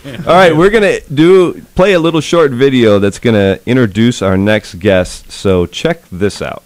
All right, we're going to play a little short video that's going to introduce our next guest, so check this out.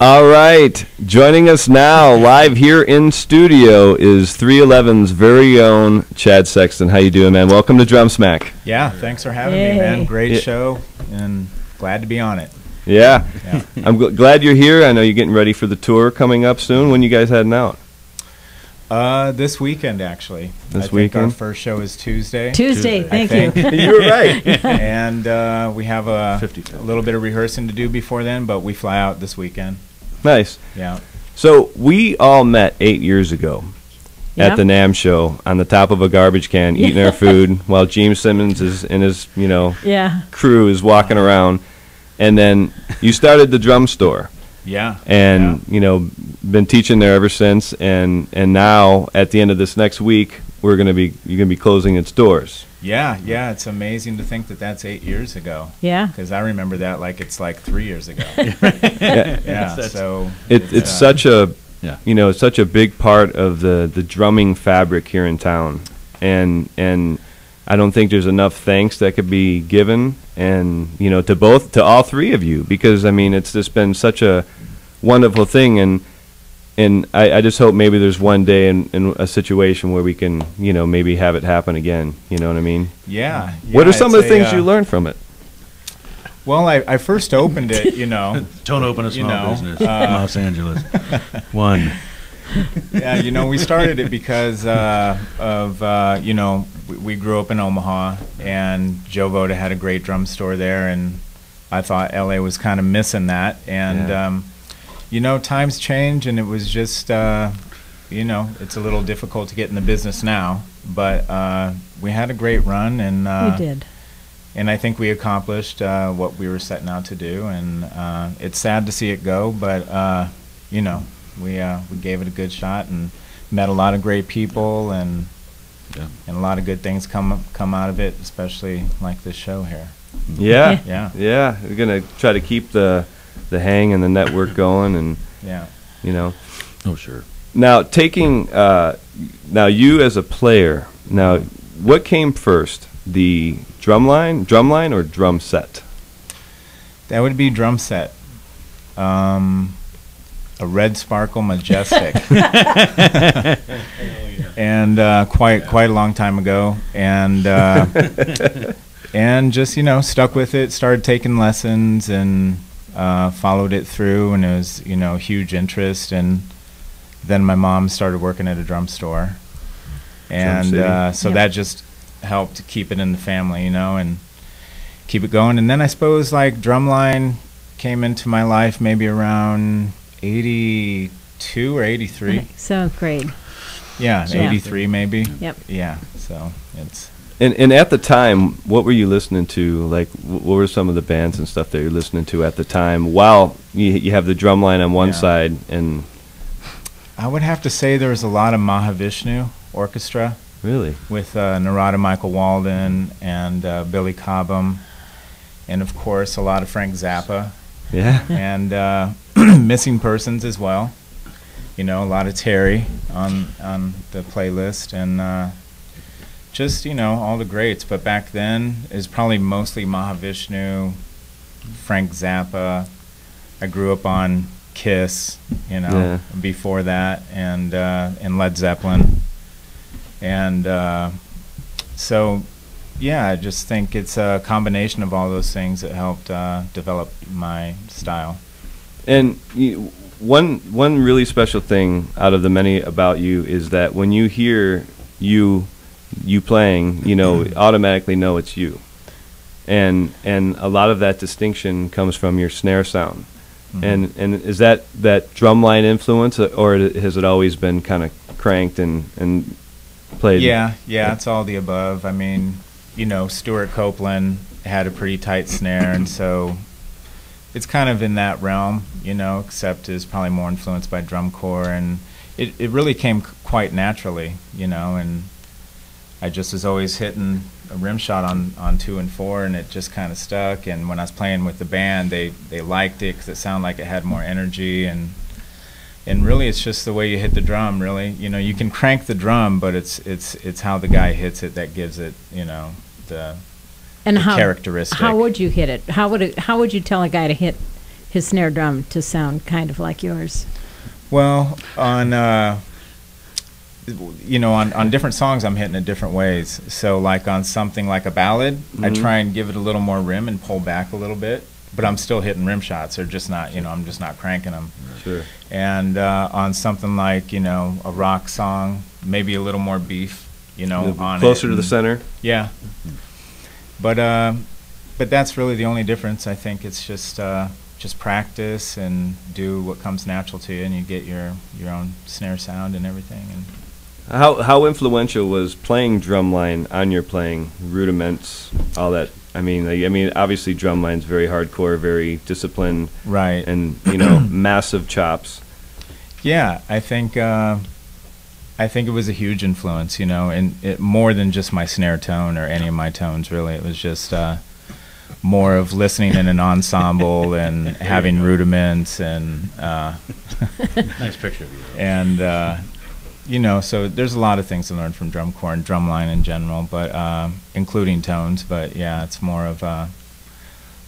All right, joining us now live here in studio is 311's very own Chad Sexton. How you doing, man? Welcome to DrumSmack. Yeah, thanks for having me, man. Great show, and glad to be on it. Yeah. I'm glad you're here. I know you're getting ready for the tour coming up soon. When you guys heading out? This weekend, actually. This I think weekend? our first show is Tuesday. Thank you. You were right. And we have a little bit of rehearsing to do before then, but we fly out this weekend. Nice. Yeah. So we all met 8 years ago at the NAMM show on the top of a garbage can eating our food while Gene Simmons is in his, crew is walking around. And then you started the drum store. Yeah. And, been teaching there ever since. And now at the end of this next week, you're going to be closing its doors. Yeah, it's amazing to think that that's 8 years ago. Yeah. Because I remember that like it's like 3 years ago. So it's such a it's such a big part of the drumming fabric here in town, and I don't think there's enough thanks that could be given, and to all three of you, because I mean it's just been such a wonderful thing, and I just hope maybe there's one day in a situation where we can, maybe have it happen again. You know what I mean? Yeah. What are some of the things you learned from it? Well, I first opened it, Don't open a small business in Los Angeles. One. Yeah, we started it because we grew up in Omaha, and Joe Voda had a great drum store there, and I thought LA was kind of missing that, and times change, and it was just, it's a little difficult to get in the business now, but we had a great run, and we did. And I think we accomplished what we were setting out to do, and it's sad to see it go, but we gave it a good shot and met a lot of great people, and a lot of good things come out of it, especially like this show here. Yeah. We're gonna try to keep the hang and the network going, and Oh, sure. Now taking now you as a player, now what came first, the drum line or drum set? That would be drum set. a red sparkle majestic, and quite a long time ago, and and just stuck with it, started taking lessons, and followed it through, and it was huge interest, and then my mom started working at a drum store, and so that just helped keep it in the family, and keep it going. And then I suppose like drumline came into my life maybe around 82 or 83. Okay, so great. Yeah, 83 maybe. Yep. Yeah, so it's... And at the time, what were you listening to? Like, what were some of the bands and stuff that you're listening to at the time? While you have the drumline on one side, and... I would have to say there was a lot of Mahavishnu orchestra. Really? With Narada Michael Walden and Billy Cobham, and of course a lot of Frank Zappa. Yeah. And Missing Persons as well. A lot of Terry on the playlist, and just all the greats. But back then it was probably mostly Mahavishnu, Frank Zappa. I grew up on Kiss, before that, and Led Zeppelin. And so, yeah, I just think it's a combination of all those things that helped develop my style. And one really special thing out of the many about you is that when you hear you playing, automatically know it's you. And a lot of that distinction comes from your snare sound. Mm-hmm. And is that drumline influence, or has it always been kind of cranked and played? Yeah, it's all the above. I mean, Stuart Copeland had a pretty tight snare, and so it's kind of in that realm, except is probably more influenced by drum corps, and it really came quite naturally, and I just was always hitting a rim shot on 2 and 4, and it just kind of stuck. And when I was playing with the band, they liked it because it sounded like it had more energy, and really it's just the way you hit the drum. Really, you can crank the drum, but it's how the guy hits it that gives it, the characteristic. How would you hit it? How would you tell a guy to hit his snare drum to sound kind of like yours? Well, on different songs I'm hitting it different ways. So like on something like a ballad, I try and give it a little more rim and pull back a little bit, but I'm still hitting rim shots. They're just not, I'm just not cranking them. Sure. And on something like, a rock song, maybe a little more beef, on closer it. To the center. Yeah. But that's really the only difference. I think it's just practice and do what comes natural to you, and you get your own snare sound and everything. And how influential was playing drumline on your playing, rudiments, all that? I mean, obviously drumline's very hardcore, very disciplined, right? And massive chops. Yeah, I think it was a huge influence, and it more than just my snare tone or any of my tones. Really, it was just more of listening in an ensemble and having rudiments and nice picture of you. And so there's a lot of things to learn from drum corps and drumline in general, but including tones. But yeah, it's more of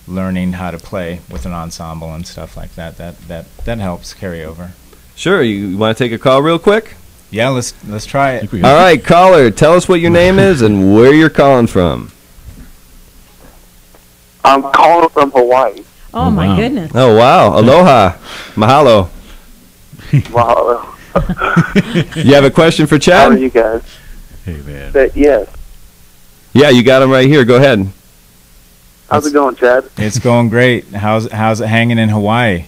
learning how to play with an ensemble and stuff like that. That helps carry over. Sure. You want to take a call real quick? Yeah, let's try it. All right, caller, tell us what your name is and where you're calling from. I'm calling from Hawaii. Oh, my goodness. Oh, wow. Aloha. Mahalo. Mahalo. You have a question for Chad? How are you guys? Hey, man. Yes. Yeah, you got him right here. Go ahead. How's it going, Chad? It's going great. How's it hanging in Hawaii?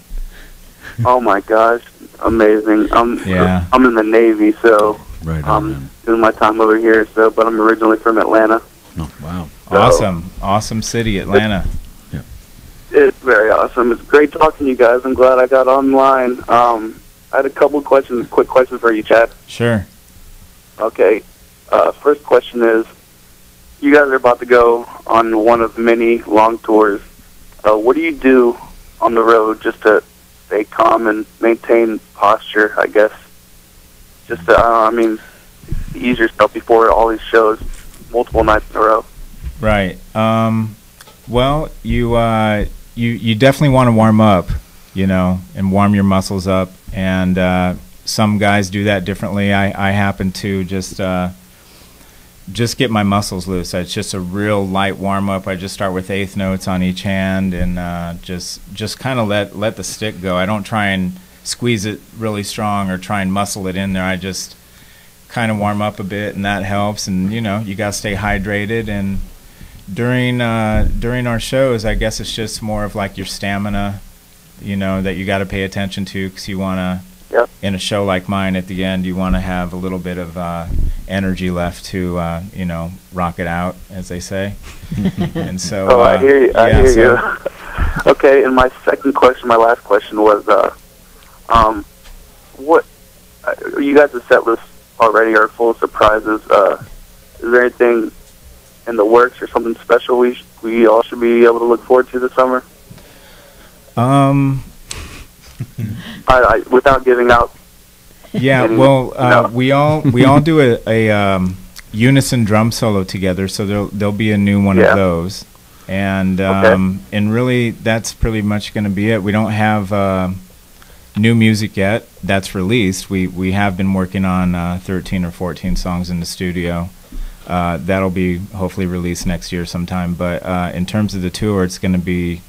Oh, my gosh. Amazing. I'm in the Navy, so I'm doing my time over here, but I'm originally from Atlanta. Oh, wow. So, awesome city, Atlanta. Yeah. It's very awesome. It's great talking to you guys. I'm glad I got online. I had a couple quick questions for you, Chad. Sure. Okay. First question is, you guys are about to go on one of many long tours. What do you do on the road just to stay calm and maintain posture, I guess? Just to, ease yourself before all these shows, multiple nights in a row. Right. Well, you definitely want to warm up, and warm your muscles up. and some guys do that differently. I happen to just get my muscles loose. It's just a real light warm up. I just start with eighth notes on each hand, and just kind of let the stick go. I don't try and squeeze it really strong or try and muscle it in there. I just kind of warm up a bit, and that helps. And you got to stay hydrated. And during our shows, I guess it's just more of like your stamina, that you got to pay attention to, because you want to. Yep. In a show like mine, at the end, you want to have a little bit of energy left to, rock it out, as they say. And so. Oh, I hear you. I hear you. Okay, and my last question was, what you guys' set list already are full of surprises. Is there anything in the works or something special we all should be able to look forward to this summer? Without giving out. Yeah, we all do a unison drum solo together, so there'll be a new one of those, and and really that's pretty much going to be it. We don't have new music yet that's released. We have been working on 13 or 14 songs in the studio. That'll be hopefully released next year sometime. But in terms of the tour, it's going to be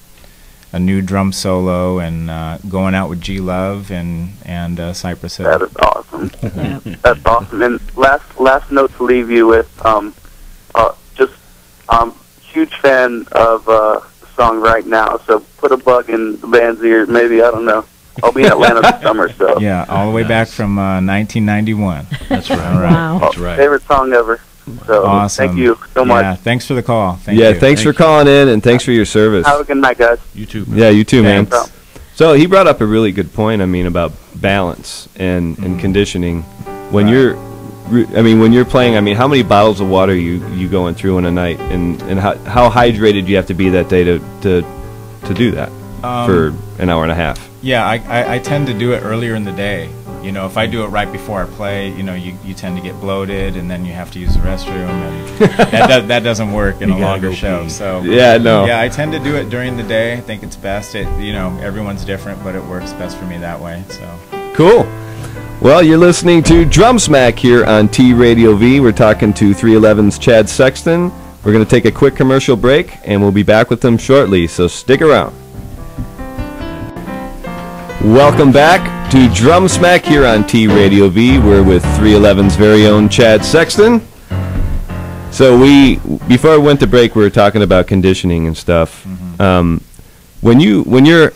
a new drum solo and going out with G Love and Cypress Hill. That is awesome. Yeah. That's awesome. And last note to leave you with, just huge fan of the song Right Now. So put a bug in the band's ear. Maybe, I don't know. I'll be in Atlanta this summer. So yeah, all the way back from 1991. That's right. Wow. That's right. Favorite song ever. So awesome. Thank you so much. Yeah, thanks for the call. Thanks for calling in, and thanks for your service. Have a good night, guys. You too, man. Yeah, you too, man. Thanks. So he brought up a really good point. I mean, about balance and conditioning. When when you're playing, I mean, how many bottles of water you going through in a night, and how hydrated you have to be that day to do that for an hour and a half? Yeah, I tend to do it earlier in the day. If I do it right before I play, you tend to get bloated, and then you have to use the restroom, and that doesn't work in a longer show. So yeah, I tend to do it during the day. I think it's best. Everyone's different, but it works best for me that way. So cool. Well, you're listening to DrumSmack here on T Radio V. We're talking to 311's Chad Sexton. We're going to take a quick commercial break, and we'll be back with them shortly. So stick around. Welcome back to DrumSmack here on T Radio V. We're with 311's very own Chad Sexton. So before we went to break, we were talking about conditioning and stuff. Mm-hmm. When you're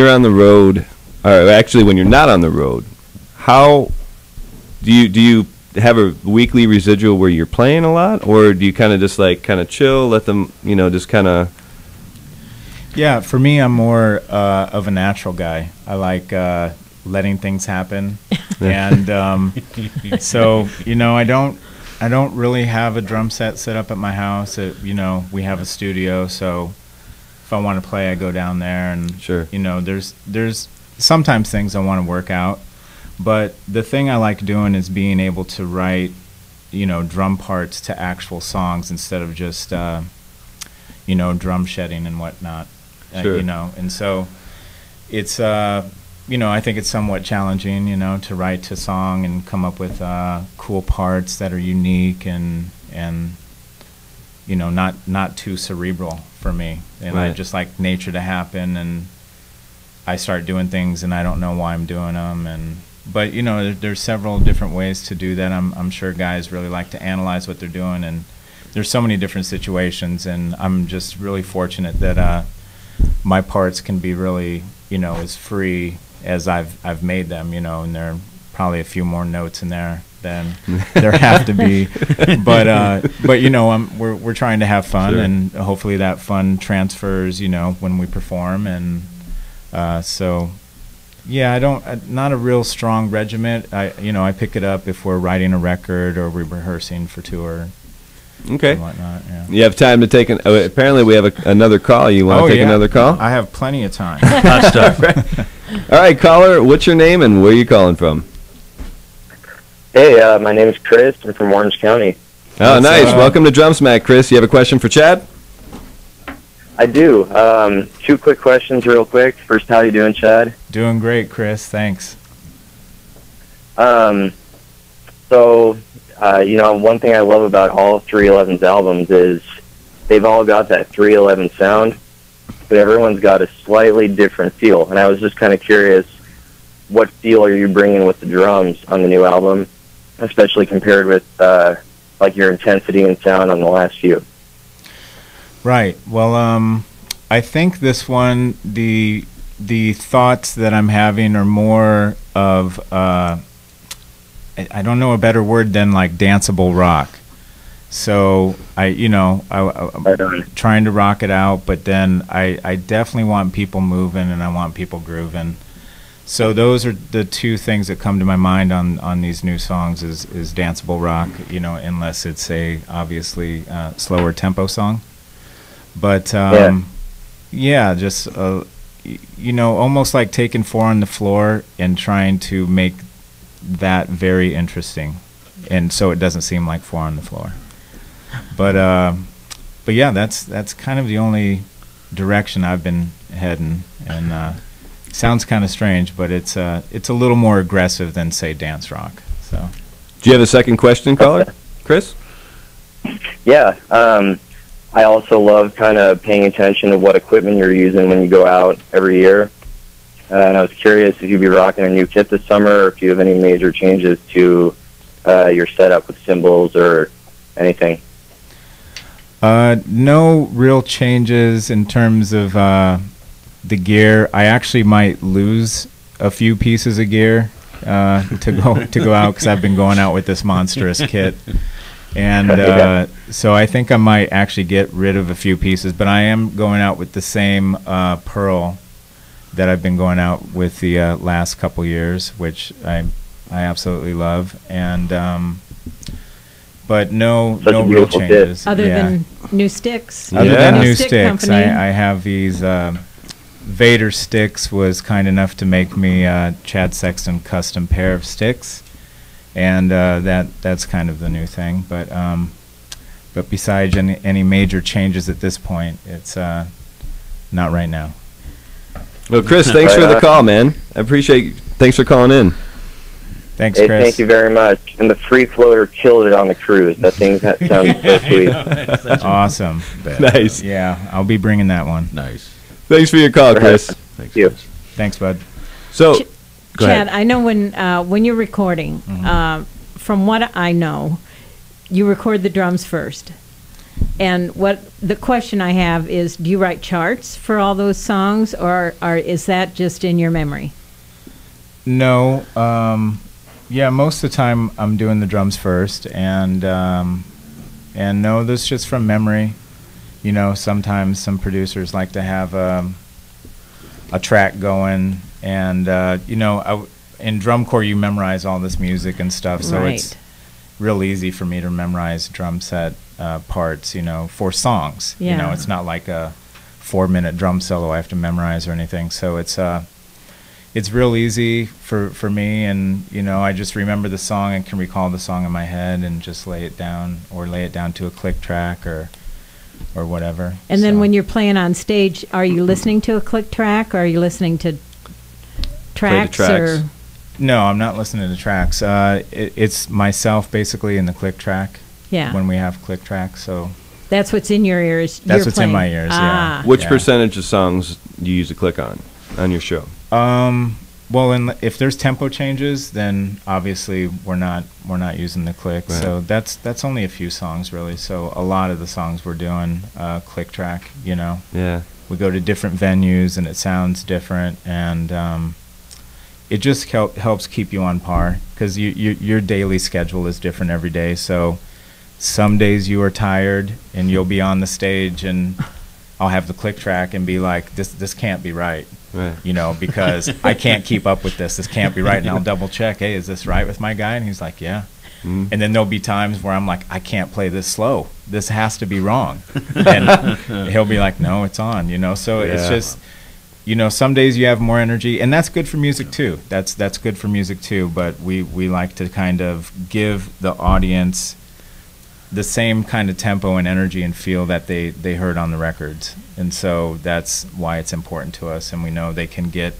on the road, or actually when you're not on the road, how do you have a weekly residual where you're playing a lot, or do you kind of just chill, let them just kind of? Yeah, for me, I'm more of a natural guy. I like letting things happen, and so I don't really have a drum set up at my house. We have a studio, so if I want to play, I go down there, and sure. There's sometimes things I want to work out, but the thing I like doing is being able to write, drum parts to actual songs instead of just drum shedding and whatnot. Sure. And so it's I think it's somewhat challenging, to write to song and come up with cool parts that are unique and not too cerebral for me. And right. I just like nature to happen, and I start doing things and I don't know why I'm doing them. But there's several different ways to do that. I'm sure guys really like to analyze what they're doing, and there's so many different situations, and I'm just really fortunate that my parts can be really, as free as I've made them, and there are probably a few more notes in there than there have to be. But we're trying to have fun, sure. And hopefully that fun transfers, when we perform. And so, yeah, not a real strong regiment. I pick it up if we're writing a record or we're rehearsing for tour. Okay. And whatnot, yeah. You have time to take apparently we have another call. You want to take another call? I have plenty of time. Hot stuff. All right, caller, what's your name and where are you calling from? Hey, my name is Chris. I'm from Orange County. Oh, nice. Welcome to DrumSmack, Chris. You have a question for Chad? I do. 2 quick questions real quick. First, how you doing, Chad? Doing great, Chris. Thanks. So, one thing I love about all 311's albums is they've all got that 311 sound, but everyone's got a slightly different feel. And I was just kind of curious, what feel are you bringing with the drums on the new album, especially compared with your intensity and sound on the last few? Right. Well, I think this one, the thoughts that I'm having are more of I don't know a better word than like danceable rock. So I'm trying to rock it out, but then I definitely want people moving and I want people grooving. So those are the two things that come to my mind on these new songs is danceable rock, unless it's a obviously slower tempo song. But just almost like taking Four on the Floor and trying to make that very interesting, and so it doesn't seem like Four on the Floor. But yeah, that's kind of the only direction I've been heading, and sounds kind of strange, but it's a little more aggressive than say dance rock. So, do you have a second question, caller, Chris? Yeah, I also love kind of paying attention to what equipment you're using when you go out every year. And I was curious if you'd be rocking a new kit this summer, or if you have any major changes to your setup with cymbals or anything. No real changes in terms of the gear. I actually might lose a few pieces of gear to go out, because I've been going out with this monstrous kit. And so I think I might actually get rid of a few pieces, but I am going out with the same Pearl that I've been going out with the last couple years, which I absolutely love. And but no real changes. Other than new sticks. Other than new stick sticks, I have these. Vader Sticks was kind enough to make me Chad Sexton custom pair of sticks, and that's kind of the new thing. But besides any major changes at this point, it's not right now. Well, Chris, thanks for the call, man. I appreciate. Thanks for calling in. Thanks, Hey, Chris. thank you very much. And the free floater killed it on the cruise. That sounds so sweet. Awesome. Nice. Yeah, I'll be bringing that one. Nice. Thanks for your call, Chris. Thank you. Thanks, bud. So, go Chad, ahead. I know when you're recording, from what I know, you record the drums first. And what the question I have is, do you write charts for all those songs, or is that just in your memory? No. Yeah, most of the time I'm doing the drums first, and no, this is just from memory. Sometimes some producers like to have a track going, and in drum corps you memorize all this music and stuff, so it's real easy for me to memorize drum set parts, for songs. Yeah. It's not like a 4-minute drum solo I have to memorize or anything, so it's real easy for me, and I just remember the song and can recall the song in my head and just lay it down to a click track or whatever. And then when you're playing on stage, are you listening to a click track, or are you listening to tracks? Or? No, I'm not listening to tracks. It's myself basically in the click track. Yeah. When we have click tracks, so that's what's in your ears. That's what's in my ears. Yeah. Which percentage of songs do you use a click on your show? Well, if there's tempo changes, then obviously we're not using the click. Right. So that's only a few songs really. So a lot of the songs we're doing click track. Yeah. We go to different venues and it sounds different, and it just helps keep you on par, because your daily schedule is different every day. So some days you are tired and you'll be on the stage and I'll have the click track and be like, this can't be right. Right. Because I can't keep up with this. This can't be right. And I'll double check, hey, is this right with my guy? And he's like, yeah. Mm-hmm. And then there'll be times where I'm like, I can't play this slow. This has to be wrong. And he'll be like, no, it's on. So it's just, some days you have more energy, and that's good for music too. That's good for music too. But we like to kind of give the audience the same kind of tempo and energy and feel that they heard on the records, and so that's why it's important to us. And we know they can get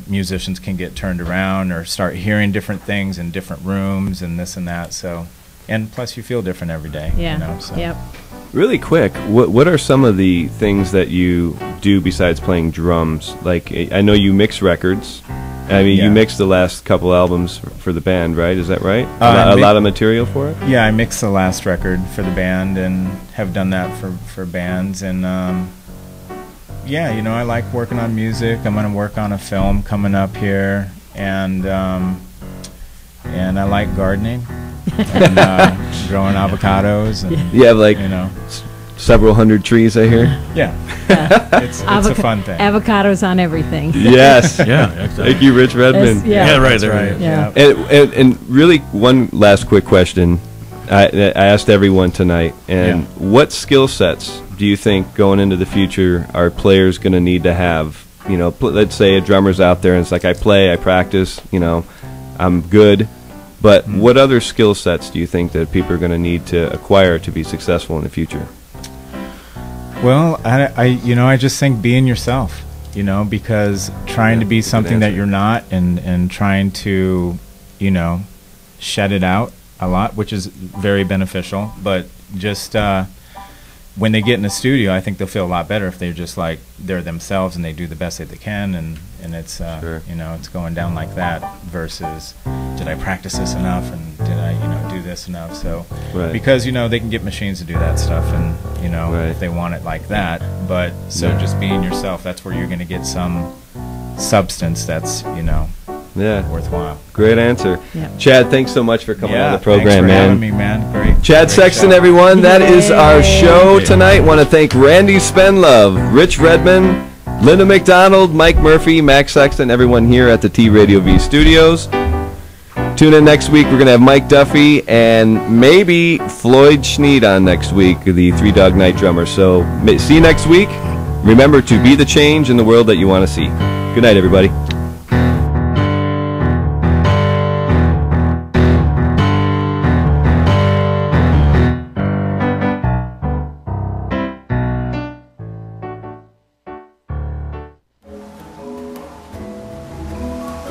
musicians can get turned around or start hearing different things in different rooms and this and that. So, and plus you feel different every day. Yeah. So. Yep. Really quick, what are some of the things that you do besides playing drums? Like, I know you mix records. I mean, you mixed the last couple albums for the band, right? Is that right? A lot of material for it? Yeah, I mixed the last record for the band and have done that for bands. And, I like working on music. I'm going to work on a film coming up here. And I like gardening and growing avocados. And, you have, like, several hundred trees, I hear? Yeah. It's a fun thing. Avocados on everything. Yes. Yeah, exactly. Thank you, Rich Redmond. Yeah, right. That's right. Yeah. And really, one last quick question. I asked everyone tonight, and what skill sets do you think going into the future are players going to need to have? Let's say a drummer's out there and it's like, I play, I practice, I'm good. But what other skill sets do you think that people are going to need to acquire to be successful in the future? Well, I just think being yourself, because trying to be something that you're not and trying to, shed it out a lot, which is very beneficial, but just when they get in the studio, I think they'll feel a lot better if they're just like they're themselves and they do the best that they can, and it's it's going down like that versus did I practice this enough and did I do this enough? So because they can get machines to do that stuff, and if they want it like that, but just being yourself, that's where you're going to get some substance that's worthwhile. Great answer. Yeah. Chad, thanks so much for coming on the program, thanks for man. having me, man. Great. Chad Sexton, everyone. That is our show tonight. Want to thank Randy Spenlove, Rich Redmond, Linda McDonald, Mike Murphy, Max Sexton, everyone here at the T-Radio V studios. Tune in next week. We're going to have Mike Duffy and maybe Floyd Schneid on next week, the Three Dog Night drummer. So see you next week. Remember to be the change in the world that you want to see. Good night, everybody.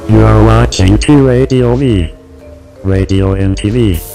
You are watching T-Radio V. Radio and TV.